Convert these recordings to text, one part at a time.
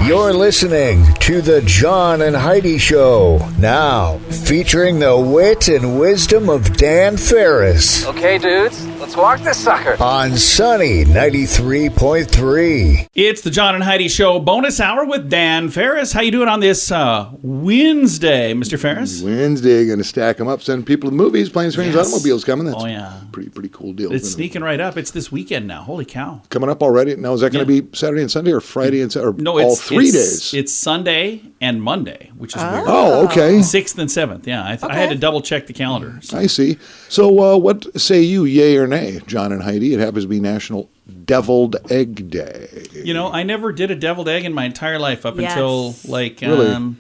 You're listening to The John and Heidi Show. Now, featuring the wit and wisdom of Dan Ferris. Okay, dudes, let's walk this sucker. On Sunny 93.3. It's the John and Heidi Show bonus hour with Dan Ferris. How you doing on this Wednesday, Mr. Ferris? Wednesday, going to stack them up, send people to the movies, planes, trains, automobiles coming. That's pretty cool deal. It's sneaking right up. It's this weekend now. Holy cow. Coming up already. Now, is that going to be Saturday and Sunday or Friday and Saturday? No, all 3 days? It's Sunday and Monday, which is weird. Oh, okay. 6th and 7th, yeah. I had to double check the calendar. So. I see. So what say you, yay or nay, John and Heidi? It happens to be National Deviled Egg Day. You know, I never did a deviled egg in my entire life up until like 7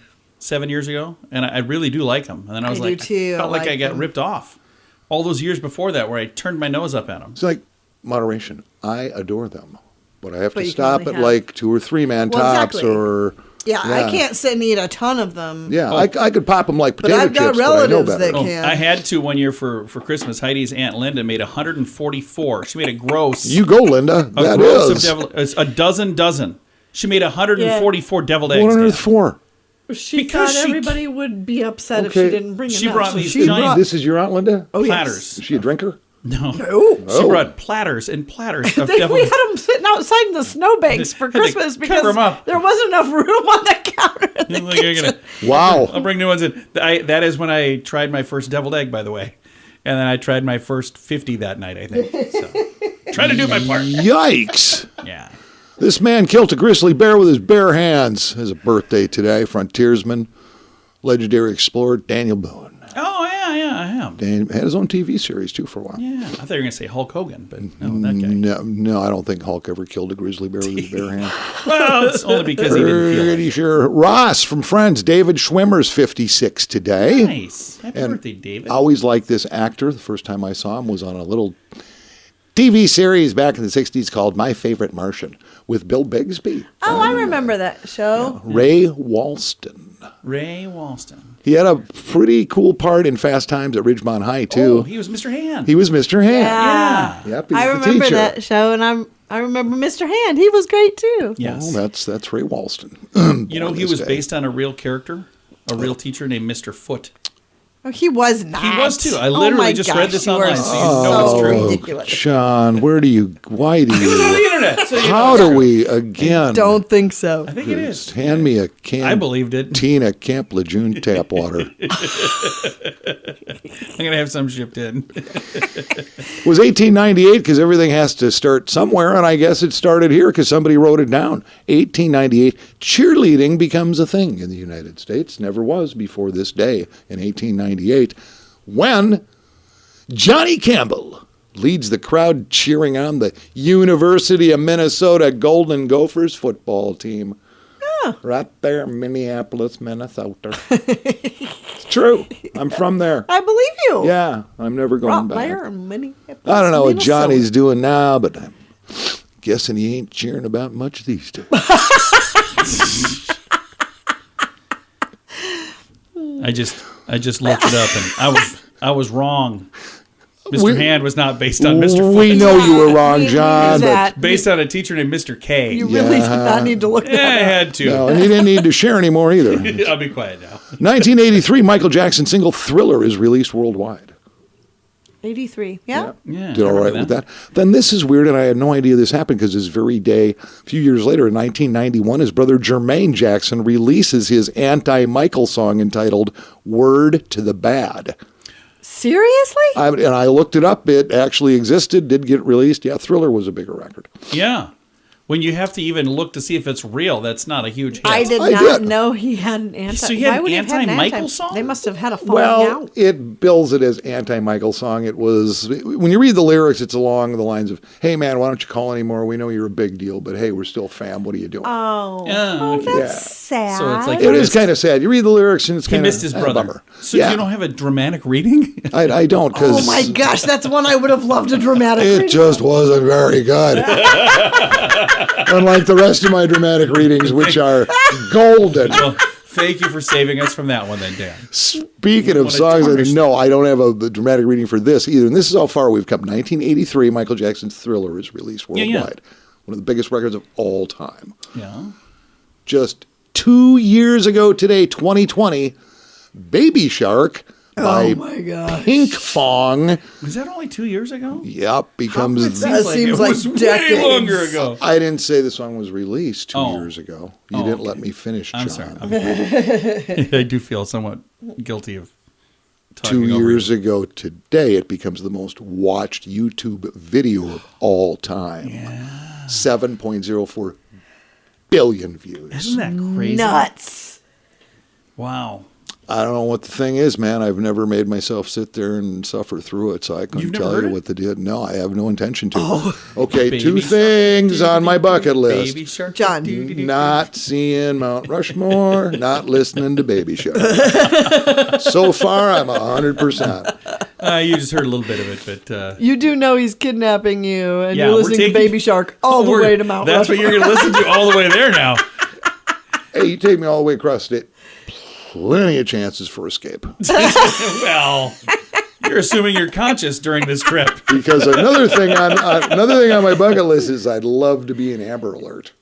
years ago, and I really do like them. And then I was like, I felt like I got ripped off all those years before that where I turned my nose up at them. It's like moderation. I adore them, but I have to stop at like 2 or 3 man tops or... Yeah, I can't sit and eat a ton of them. Yeah, I could pop them like potato chips, but I've got relatives that can. can. I had to one year for Christmas. Heidi's Aunt Linda made 144. She made a gross. You go, Linda. That is. A dozen. She made 144 deviled eggs. What on earth for? She thought everybody would be upset if she didn't bring enough. She brought these This is your Aunt Linda? Oh, platters. Is she a drinker? No. She brought platters and platters of deviled eggs. We had them sitting outside in the snowbanks for Christmas because there wasn't enough room on the counter in the kitchen. Wow. I'll bring new ones in. That is when I tried my first deviled egg, by the way. And then I tried my first 50 that night, I think. So, trying to do my part. Yikes. Yeah. This man killed a grizzly bear with his bare hands. His birthday today. Frontiersman, legendary explorer Daniel Boone. Oh, yeah, I am. Dan had his own TV series, too, for a while. Yeah, I thought you were going to say Hulk Hogan, but no, that guy. No, I don't think Hulk ever killed a grizzly bear with his bare hands. Well, it's only because he didn't feel it. Pretty sure. Ross from Friends, David Schwimmer's 56 today. Nice. Happy birthday, David. I always liked this actor. The first time I saw him was on a little TV series back in the 60s called My Favorite Martian with Bill Bixby. Oh, I remember that show. Yeah. Ray Walston. He had a pretty cool part in Fast Times at Ridgemont High, too. Oh, he was Mr. Hand. Yeah. Yep, I remember that show, and I remember Mr. Hand. He was great, too. Yes. Oh, that's Ray Walston. You know, he was based on a real character, a real teacher named Mr. Foot. Oh, he was not. He was, too. I literally just read this online, so you know it's true. Ridiculous. Sean, why do you... It was on the internet. So How do we, again... Don't think so. I think it is. Hand me a can. I believed it. Tina Camp Lejeune tap water. I'm going to have some shipped in. It was 1898 because everything has to start somewhere, and I guess it started here because somebody wrote it down. 1898, cheerleading becomes a thing in the United States. Never was before this day in 1898, when Johnny Campbell leads the crowd cheering on the University of Minnesota Golden Gophers football team. Right there in Minneapolis, Minnesota. It's true. I'm from there. I believe you. Yeah, I'm never going back. There in Minneapolis, I don't know what Minnesota. Johnny's doing now, but I'm guessing he ain't cheering about much these days. I just looked it up, and I was wrong. Mr. Hand was not based on Mr. Foot. We know you were wrong, John. But based on a teacher named Mr. K. You really did not need to look that up. I had to. No, and you didn't need to share anymore either. I'll be quiet now. 1983, Michael Jackson's single Thriller is released worldwide. 83, yeah? Did all right with that. Then this is weird, and I had no idea this happened because this very day, a few years later, in 1991, his brother Jermaine Jackson releases his anti-Michael song entitled Word to the Bad. Seriously? And I looked it up. It actually existed, did get released. Yeah, Thriller was a bigger record. Yeah. When you have to even look to see if it's real, that's not a huge hit. I did not know he had an anti. So he had an anti-Michael song? They must have had a falling out. It bills it as anti-Michael song. It was, when you read the lyrics, it's along the lines of, hey man, why don't you call anymore? We know you're a big deal, but hey, we're still fam. What are you doing? Oh, that's sad. So it's like it is kind of sad. You read the lyrics and it's kind of he missed his brother. Bummer. So you don't have a dramatic reading? I don't, because... Oh my gosh, that's one I would have loved a dramatic reading. It just wasn't very good. Unlike the rest of my dramatic readings, which are golden. Well, thank you for saving us from that one then, Dan. Speaking of songs, I don't have a dramatic reading for this either. And this is how far we've come. 1983, Michael Jackson's Thriller is released worldwide. One of the biggest records of all time. Yeah. just 2 years ago today, 2020, Baby Shark by Pink Fong. Was that only 2 years ago? Yep, becomes... That seems like decades. Way longer ago. I didn't say the song was released 2 years ago. You didn't let me finish, John. I'm sorry. I do feel somewhat guilty of talking 2 years ago today, it becomes the most watched YouTube video of all time. Yeah. 7.04 billion views. Isn't that crazy? Nuts. Wow. I don't know what the thing is, man. I've never made myself sit there and suffer through it, so I couldn't tell you what the deal. No, I have no intention to. Okay, 2 things on my bucket list. Baby Shark. John. Not seeing Mount Rushmore, not listening to Baby Shark. So far, I'm 100%. You just heard a little bit of it, but... You do know he's kidnapping you, and you're listening to Baby Shark all the way to Mount Rushmore. That's what you're going to listen to all the way there now. Hey, you take me all the way across state. Plenty of chances for escape. Well, you're assuming you're conscious during this trip. Because another thing on my bucket list is I'd love to be an Amber Alert.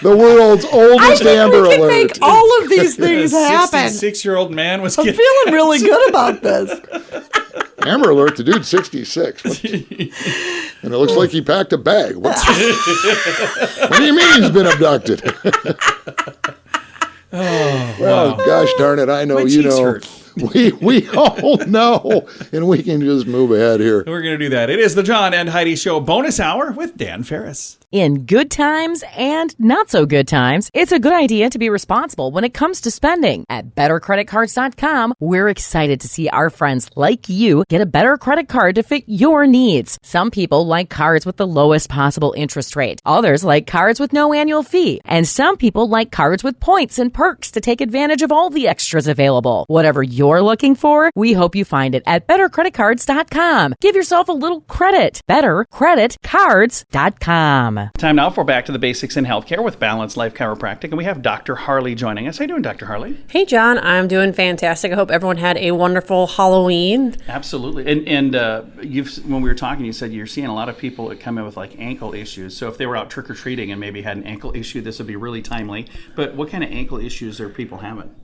The world's oldest Amber we can Alert. Make all of these things happen. A 66-year-old man was. I'm feeling really good about this. Amber Alert, the dude's 66. And it looks like he packed a bag. What do you mean he's been abducted? Well, gosh darn it, I know, you know. Hurt. We all know, and we can just move ahead here. We're going to do that. It is the John and Heidi Show bonus hour with Dan Ferris. In good times and not so good times, it's a good idea to be responsible when it comes to spending. At BetterCreditCards.com, we're excited to see our friends like you get a better credit card to fit your needs. Some people like cards with the lowest possible interest rate. Others like cards with no annual fee. And some people like cards with points and perks to take advantage of all the extras available. Whatever you're looking for, we hope you find it at BetterCreditCards.com. Give yourself a little credit. BetterCreditCards.com. Time now for Back to the Basics in Healthcare with Balanced Life Chiropractic. And we have Dr. Harley joining us. How are you doing, Dr. Harley? Hey, John. I'm doing fantastic. I hope everyone had a wonderful Halloween. Absolutely. And when we were talking, you said you're seeing a lot of people that come in with like ankle issues. So if they were out trick-or-treating and maybe had an ankle issue, this would be really timely. But what kind of ankle issues are people having?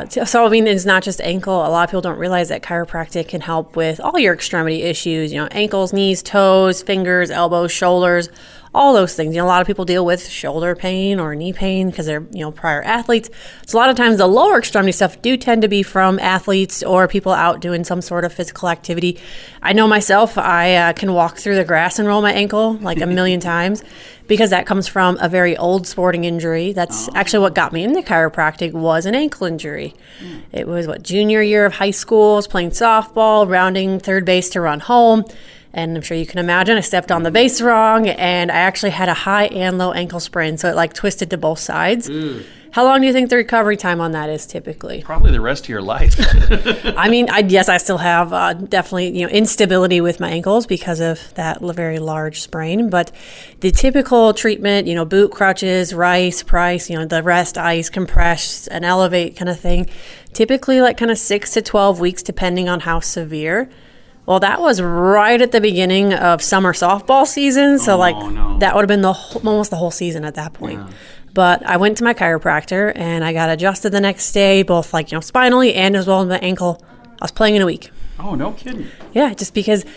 So, I mean, it's not just ankle. A lot of people don't realize that chiropractic can help with all your extremity issues, you know, ankles, knees, toes, fingers, elbows, shoulders, all those things. You know, a lot of people deal with shoulder pain or knee pain because they're, you know, prior athletes. So a lot of times the lower extremity stuff do tend to be from athletes or people out doing some sort of physical activity. I know myself, I can walk through the grass and roll my ankle like a million times because that comes from a very old sporting injury. That's actually what got me into chiropractic was an ankle injury. It was, junior year of high school. I was playing softball, rounding third base to run home. And I'm sure you can imagine I stepped on the base wrong and I actually had a high and low ankle sprain. So it like twisted to both sides. How long do you think the recovery time on that is typically? Probably the rest of your life. I mean, I still have definitely, you know, instability with my ankles because of that very large sprain. But the typical treatment, you know, boot crutches, rice, price, you know, the rest, ice, compress, and elevate kind of thing, typically like kind of 6 to 12 weeks depending on how severe. Well, that was right at the beginning of summer softball season. So that would have been almost the whole season at that point. Yeah. But I went to my chiropractor and I got adjusted the next day, both like, you know, spinally and as well as my ankle. I was playing in a week. Oh, no kidding. Yeah, just because, you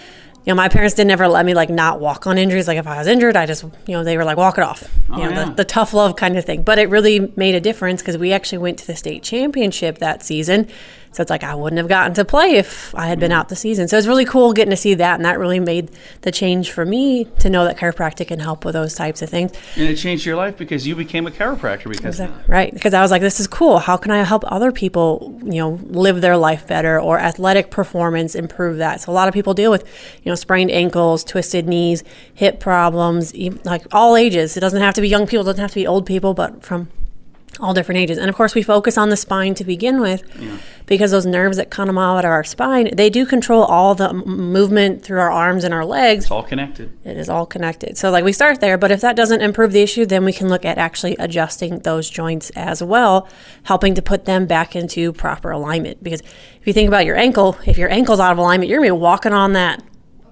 know, my parents didn't ever let me like not walk on injuries. Like if I was injured, I just, you know, they were like, walk it off. The tough love kind of thing. But it really made a difference because we actually went to the state championship that season. So it's like I wouldn't have gotten to play if I had been out the season. So it's really cool getting to see that. And that really made the change for me to know that chiropractic can help with those types of things. And it changed your life because you became a chiropractor because of that. Right. Because I was like, this is cool. How can I help other people, you know, live their life better or athletic performance, improve that? So a lot of people deal with, you know, sprained ankles, twisted knees, hip problems, like all ages. It doesn't have to be young people. It doesn't have to be old people, but from all different ages. And of course, we focus on the spine to begin with because those nerves that come out of our spine, they do control all the movement through our arms and our legs. It's all connected. It is all connected. So like we start there, but if that doesn't improve the issue, then we can look at actually adjusting those joints as well, helping to put them back into proper alignment. Because if you think about your ankle, if your ankle's out of alignment, you're going to be walking on that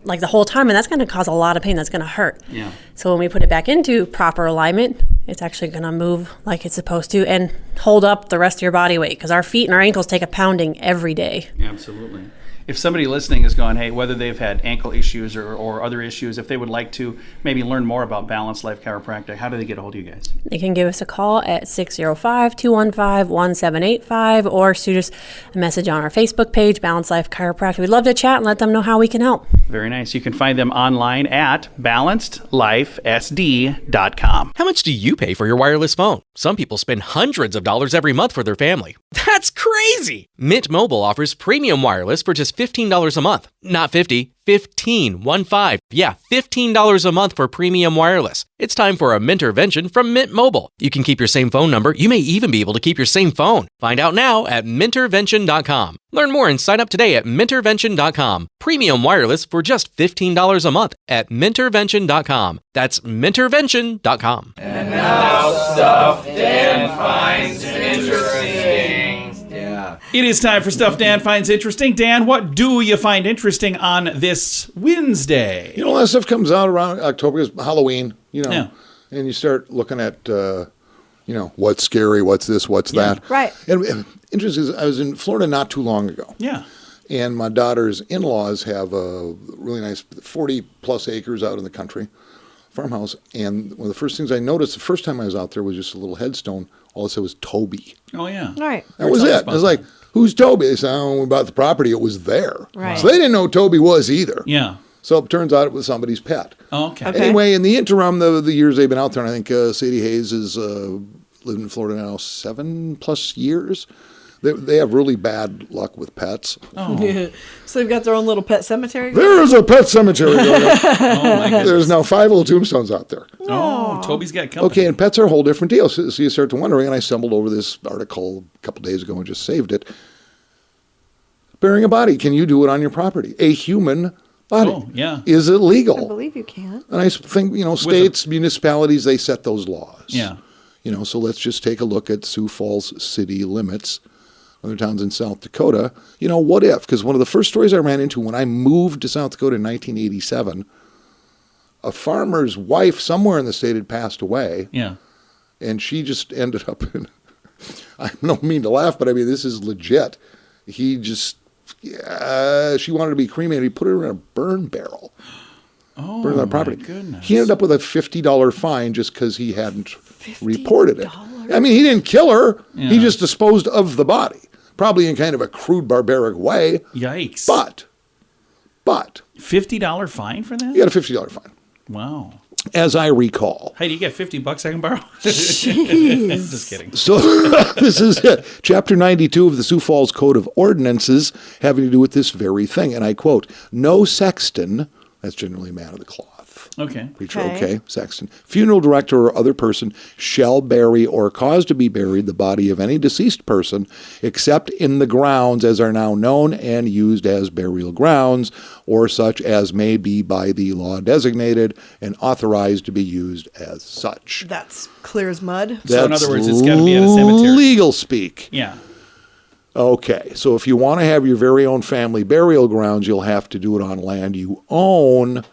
like the whole time, and that's going to cause a lot of pain. That's going to hurt. Yeah. So when we put it back into proper alignment, it's actually going to move like it's supposed to and hold up the rest of your body weight, because our feet and our ankles take a pounding every day. Absolutely. If somebody listening is going, hey, whether they've had ankle issues or other issues, if they would like to maybe learn more about Balanced Life Chiropractic, how do they get a hold of you guys? They can give us a call at 605-215-1785 or shoot us a message on our Facebook page, Balanced Life Chiropractic. We'd love to chat and let them know how we can help. Very nice. You can find them online at balancedlifesd.com. How much do you pay for your wireless phone? Some people spend hundreds of dollars every month for their family. That's crazy! Mint Mobile offers premium wireless for just $15 a month. Not 50, 15, 1-5. Yeah, $15 a month for premium wireless. It's time for a Mintervention from Mint Mobile. You can keep your same phone number. You may even be able to keep your same phone. Find out now at Mintervention.com. Learn more and sign up today at Mintervention.com. Premium wireless for just $15 a month at Mintervention.com. That's Mintervention.com. And now stuff Dan finds interesting. It is time for Stuff Dan Finds Interesting. Dan, what do you find interesting on this Wednesday? You know, all that stuff comes out around October, is Halloween, and you start looking at, what's scary, what's this, what's that. Right. And interesting, I was in Florida not too long ago. Yeah. And my daughter's in-laws have a really nice 40-plus acres out in the country, farmhouse. And one of the first things I noticed the first time I was out there was just a little headstone. All it said was Toby. Oh, yeah. Right. That was it. I was like, who's Toby? They said, when we bought the property, it was there. Right. So they didn't know who Toby was either. Yeah. So it turns out it was somebody's pet. Oh, okay. Anyway, in the interim, the years they've been out there, and I think Sadie Hayes has lived in Florida now 7+ years. They have really bad luck with pets. Oh. So they've got their own little pet cemetery? There is a pet cemetery going on. Oh, my goodness. There's now 5 little tombstones out there. Oh, Toby's got company. Okay, and pets are a whole different deal. So you start to wondering, and I stumbled over this article a couple days ago and just saved it. Burying a body, can you do it on your property? A human body. Oh, yeah. Is it legal? I believe you can. And I think, states, municipalities, they set those laws. Yeah. So let's just take a look at Sioux Falls city limits, other towns in South Dakota. What if? Because one of the first stories I ran into when I moved to South Dakota in 1987, a farmer's wife somewhere in the state had passed away. Yeah. And she just ended up in, I don't mean to laugh, but I mean, this is legit. She wanted to be cremated. He put her in a burn barrel. Oh, burned on property. My goodness. He ended up with a $50 fine just because he hadn't reported it. I mean, he didn't kill her. Yeah. He just disposed of the body, probably in kind of a crude, barbaric way. Yikes. But $50 fine for that? he got a $50 fine. Wow. As I recall. Hey, do you get $50 I can borrow? Jeez. Just kidding. So this is it. Chapter 92 of the Sioux Falls Code of Ordinances having to do with this very thing. And I quote, no sexton, that's generally a man of the cloth. Okay. Preacher, okay. Sexton. Funeral director or other person shall bury or cause to be buried the body of any deceased person except in the grounds as are now known and used as burial grounds or such as may be by the law designated and authorized to be used as such. That's clear as mud. So in other words, it's got to be at a cemetery. Legal speak. Yeah. Okay, so if you want to have your very own family burial grounds, you'll have to do it on land you own,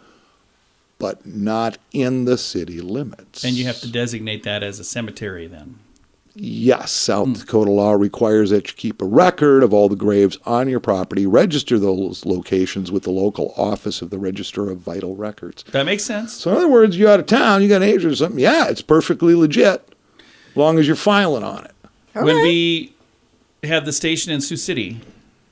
but not in the city limits. And you have to designate that as a cemetery then. Yes, South Dakota law requires that you keep a record of all the graves on your property, register those locations with the local office of the Register of Vital Records. That makes sense. So in other words, you're out of town, you got an age or something, yeah, it's perfectly legit, as long as you're filing on it. Okay. When we had the station in Sioux City,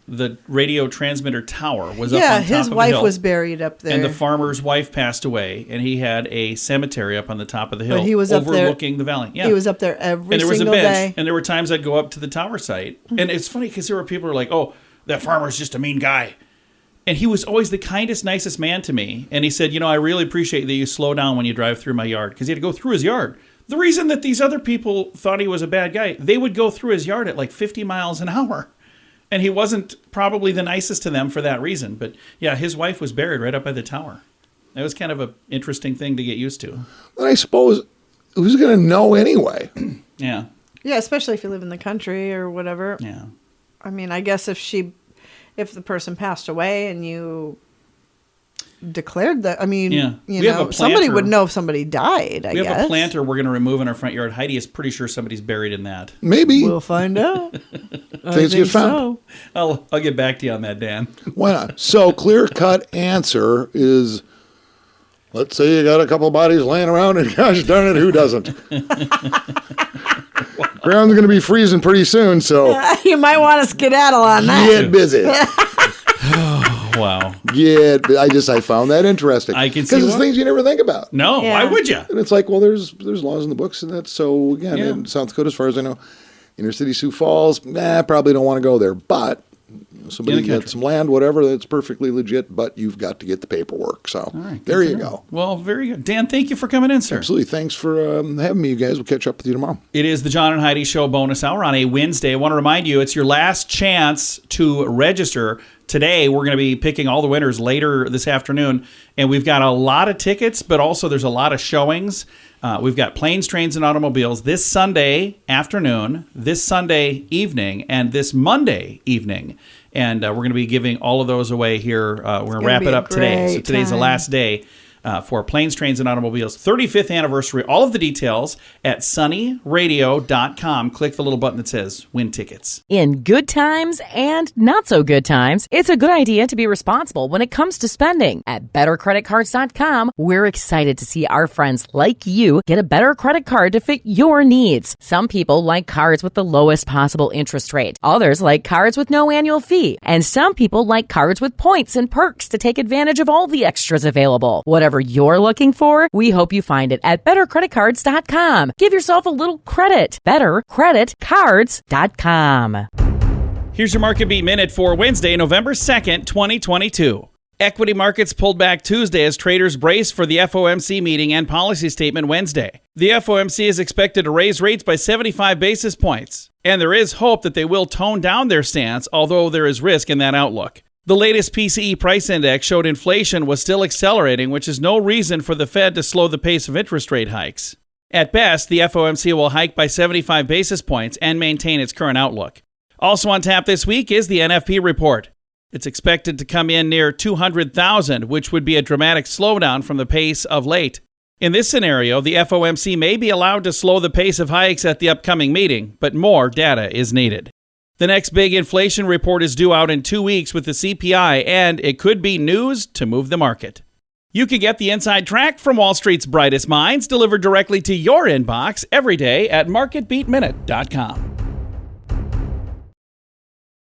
the radio transmitter tower was up on top of his the wife hill, was buried up there. and the farmer's wife passed away, and he had a cemetery up on the top of the hill, But he was up there- overlooking the valley. Yeah. He was up there every and there was a single bench, day. and there were times I'd go up to the tower site, and it's funny because there were people who were like, "Oh, that farmer's just a mean guy," and he was always the kindest, nicest man to me. And he said, "I really appreciate that you slow down when you drive through my yard," because he had to go through his yard. The reason that these other people thought he was a bad guy, they would go through his yard at like 50 miles an hour. And he wasn't probably the nicest to them for that reason. But yeah, his wife was buried right up by the tower. That was kind of an interesting thing to get used to. But I suppose, who's going to know anyway? Yeah. Yeah, especially if you live in the country or whatever. Yeah. I mean, I guess if the person passed away and you declared that. I mean, yeah. somebody would know if somebody died, I guess. We have a planter we're going to remove in our front yard. Heidi is pretty sure somebody's buried in that. Maybe. We'll find out. Things get found. So. I'll get back to you on that, Dan. Why not? So clear-cut answer is, let's say you got a couple bodies laying around, and gosh darn it, who doesn't? Ground's going to be freezing pretty soon, so... you might want to skedaddle on that. Get busy. Wow. Yeah, I found that interesting. I can see because it's things you never think about. No, why would you? And it's like, well, there's laws in the books, and that's so again in South Dakota, as far as I know, inner city Sioux Falls. Probably don't want to go there, but somebody gets some land, whatever, that's perfectly legit. But you've got to get the paperwork. So there you go. Well, very good, Dan. Thank you for coming in, sir. Absolutely. Thanks for having me, you guys. We'll catch up with you tomorrow. It is the John and Heidi Show bonus hour on a Wednesday. I want to remind you, it's your last chance to register. Today, we're going to be picking all the winners later this afternoon, and we've got a lot of tickets, but also there's a lot of showings. We've got Planes, Trains, and Automobiles this Sunday afternoon, this Sunday evening, and this Monday evening. And we're going to be giving all of those away here. We're going to wrap it up today. So today's the last day for Planes, Trains, and Automobiles 35th anniversary. All of the details at sunnyradio.com. Click the little button that says Win Tickets. In good times and not so good times, it's a good idea to be responsible when it comes to spending. At bettercreditcards.com, we're excited to see our friends like you get a better credit card to fit your needs. Some people like cards with the lowest possible interest rate. Others like cards with no annual fee. And some people like cards with points and perks to take advantage of all the extras available. Whatever you're looking for, we hope you find it at bettercreditcards.com. Give yourself a little credit. Bettercreditcards.com. Here's your Market Beat Minute for Wednesday, November 2nd, 2022. Equity markets pulled back Tuesday as traders brace for the FOMC meeting and policy statement Wednesday. The FOMC is expected to raise rates by 75 basis points, and there is hope that they will tone down their stance, although there is risk in that outlook. The latest PCE price index showed inflation was still accelerating, which is no reason for the Fed to slow the pace of interest rate hikes. At best, the FOMC will hike by 75 basis points and maintain its current outlook. Also on tap this week is the NFP report. It's expected to come in near 200,000, which would be a dramatic slowdown from the pace of late. In this scenario, the FOMC may be allowed to slow the pace of hikes at the upcoming meeting, but more data is needed. The next big inflation report is due out in 2 weeks with the CPI, and it could be news to move the market. You can get the inside track from Wall Street's brightest minds delivered directly to your inbox every day at marketbeatminute.com.